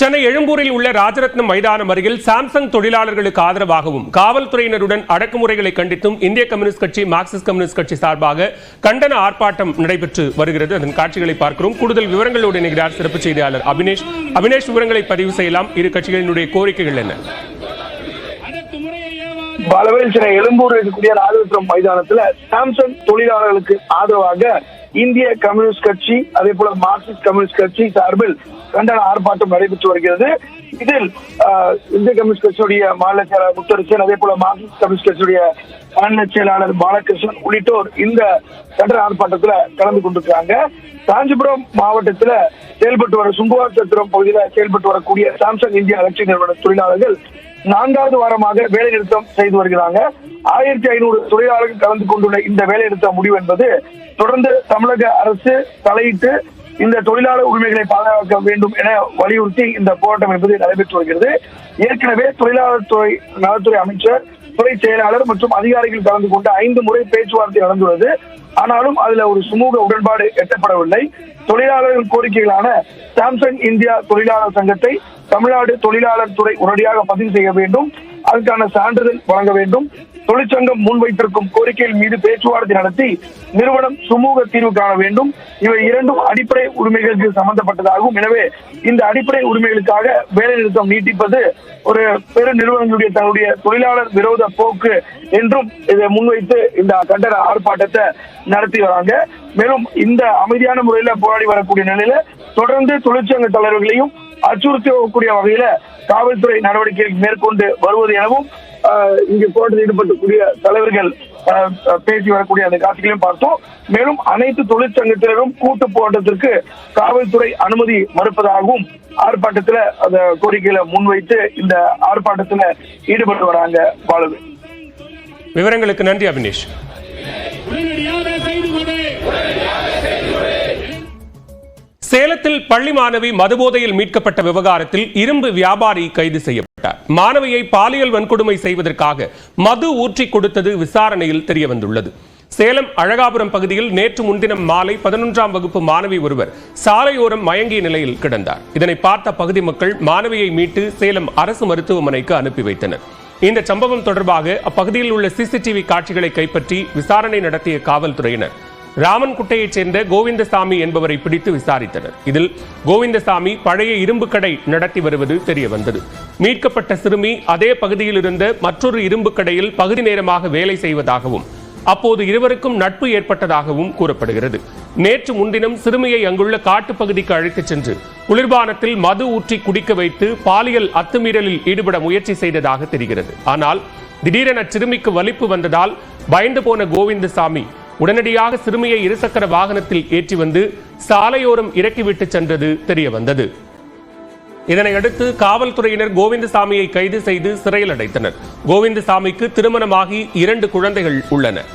சென்னை எழும்பூரில் உள்ள ராஜரத்னம் மைதானம் அருகில் சாம்சங் தொழிலாளர்களுக்கு ஆதரவாகவும் காவல்துறையினருடன் அடக்குமுறைகளை கண்டித்தும் இந்திய கம்யூனிஸ்ட் கட்சி மார்க்சிஸ்ட் கம்யூனிஸ்ட் கட்சி சார்பாக கண்டன ஆர்ப்பாட்டம் நடைபெற்று வருகிறது. அதன் காட்சிகளை பார்க்கிறோம். கூடுதல் விவரங்களோடு இணைகிறார் சிறப்பு செய்தியாளர் அபினேஷ். விவரங்களை பதிவு செய்யலாம். இரு கட்சிகளினுடைய கோரிக்கைகள் என்ன? பலவேல் சென்னை எழும்பூர் இருக்கக்கூடிய ராஜரத்னம் மைதானத்துல சாம்சங் தொழிலாளர்களுக்கு ஆதரவாக இந்திய கம்யூனிஸ்ட் கட்சி அதே போல மார்க்சிஸ்ட் கம்யூனிஸ்ட் கட்சி சார்பில் கண்டன ஆர்ப்பாட்டம் நடைபெற்று வருகிறது. இதில் இந்திய கம்யூனிஸ்ட் கட்சியுடைய மாநில செயலாளர் முத்தரசன் அதே போல மார்க்சிஸ்ட் கம்யூனிஸ்ட் கட்சியுடைய மாநில செயலாளர் பாலகிருஷ்ணன் உள்ளிட்டோர் இந்த கண்டன ஆர்ப்பாட்டத்துல கலந்து கொண்டிருக்காங்க. காஞ்சிபுரம் மாவட்டத்துல செயல்பட்டு வர சுங்குவார் சத்திரம் பகுதியில செயல்பட்டு வரக்கூடிய சாம்சங் இந்தியா எலக்ட்ரிக் நிறுவன தொழிலாளர்கள் 4வது வாரமாக வேலை நிறுத்தம் செய்து வருகிறாங்க. 1500 தொழிலாளர்கள் கலந்து கொண்டுள்ள இந்த வேலை நிறுத்த முடிவு என்பது தொடர்ந்து தமிழக அரசு தலையிட்டு இந்த தொழிலாளர் உரிமைகளை பாதுகாக்க வேண்டும் என வலியுறுத்தி இந்த போராட்டம் என்பது நடைபெற்று வருகிறது. ஏற்கனவே தொழிலாளர் துறை நலத்துறை அமைச்சர், துறை செயலாளர் மற்றும் அதிகாரிகள் கலந்து கொண்ட 5 முறை பேச்சுவார்த்தை நடந்துள்ளது. ஆனாலும் அதுல ஒரு சுமூக உடன்பாடு எட்டப்படவில்லை. தொழிலாளர்கள் கோரிக்கைகளான சாம்சங் இந்தியா தொழிலாளர் சங்கத்தை தமிழ்நாடு தொழிலாளர் துறை உடனடியாக பதிவு செய்ய வேண்டும், அதற்கான சான்றிதழ் வழங்க வேண்டும், தொழிற்சங்கம் முன்வைத்திருக்கும் கோரிக்கைகள் மீது பேச்சுவார்த்தை நடத்தி நிறுவனம் சுமூக தீர்வு காண வேண்டும். இவை இரண்டும் அடிப்படை உரிமைகளுக்கு சம்பந்தப்பட்டதாகும். எனவே இந்த அடிப்படை உரிமைகளுக்காக வேலை நிறுத்தம் நீட்டிப்பது ஒரு பெரு நிறுவனங்களுடைய தன்னுடைய தொழிலாளர் விரோத போக்கு என்றும் இதை முன்வைத்து இந்த கண்டன ஆர்ப்பாட்டத்தை நடத்தி வராங்க. மேலும் இந்த அமைதியான முறையில போராடி வரக்கூடிய நிலையில தொடர்ந்து தொழிற்சங்க தலைவர்களையும் அச்சுறுத்தக்கூடிய வகையில காவல்துறை நடவடிக்கைகள் மேற்கொண்டு வருவது எனவும் இங்கு போராட்டத்தில் ஈடுபட்டக்கூடிய தலைவர்கள் பேசி வரக்கூடிய அந்த காட்சிகளையும் பார்த்தோம். மேலும் அனைத்து தொழிற்சங்கத்தினரும் கூட்டு போராட்டத்திற்கு காவல்துறை அனுமதி மறுப்பதாகவும் ஆர்ப்பாட்டத்துல அந்த கோரிக்கைகளை முன்வைத்து இந்த ஆர்ப்பாட்டத்துல ஈடுபட்டு வராங்க. பாலு, விவரங்களுக்கு நன்றி அபினேஷ். சேலத்தில் பள்ளி மாணவி மதுபோதையில் மீட்கப்பட்ட விவகாரத்தில் இரும்பு வியாபாரி கைது செய்யப்பட்டார். மாணவியை பாலியல் வன்கொடுமை செய்வதற்காக மது ஊற்றி கொடுத்தது விசாரணையில் தெரியவந்துள்ளது. சேலம் அழகாபுரம் பகுதியில் நேற்று முன்தினம் மாலை 11ஆம் வகுப்பு மாணவி ஒருவர் சாலையோரம் மயங்கிய நிலையில் கிடந்தார். இதனை பார்த்த பகுதி மக்கள் மாணவியை மீட்டு சேலம் அரசு மருத்துவமனைக்கு அனுப்பி வைத்தனர். இந்த சம்பவம் தொடர்பாக அப்பகுதியில் உள்ள சிசிடிவி காட்சிகளை கைப்பற்றி விசாரணை நடத்திய காவல்துறையினர் ராமன்குட்டையைச் சேர்ந்த கோவிந்தசாமி என்பவரை பிடித்து விசாரித்தனர். இதில் கோவிந்தசாமி பழைய இரும்பு கடை நடத்தி வருவது தெரிய வந்தது. மீட்கப்பட்ட சிறுமி அதே பகுதியில் இருந்த மற்றொரு இரும்பு கடையில் பகுதி நேரமாக வேலை செய்வதாகவும் அப்போது இருவருக்கும் நட்பு ஏற்பட்டதாகவும் கூறப்படுகிறது. நேற்று முன்தினம் சிறுமியை அங்குள்ள காட்டுப்பகுதிக்கு அழைத்துச் சென்று குளிர்பானத்தில் மது ஊற்றி குடிக்க வைத்து பாலியல் அத்துமீறலில் ஈடுபட முயற்சி செய்ததாக தெரிகிறது. ஆனால் திடீரென சிறுமிக்கு வலிப்பு வந்ததால் பயந்து போன கோவிந்தசாமி உடனடியாக சிறுமியை இருசக்கர வாகனத்தில் ஏற்றி வந்து சாலையோரம் இறக்கிவிட்டு சென்றது தெரிய வந்தது. இதனையடுத்து காவல்துறையினர் கோவிந்தசாமியை கைது செய்து சிறையில் அடைத்தனர். கோவிந்தசாமிக்கு திருமணமாகி 2 குழந்தைகள் உள்ளனர்.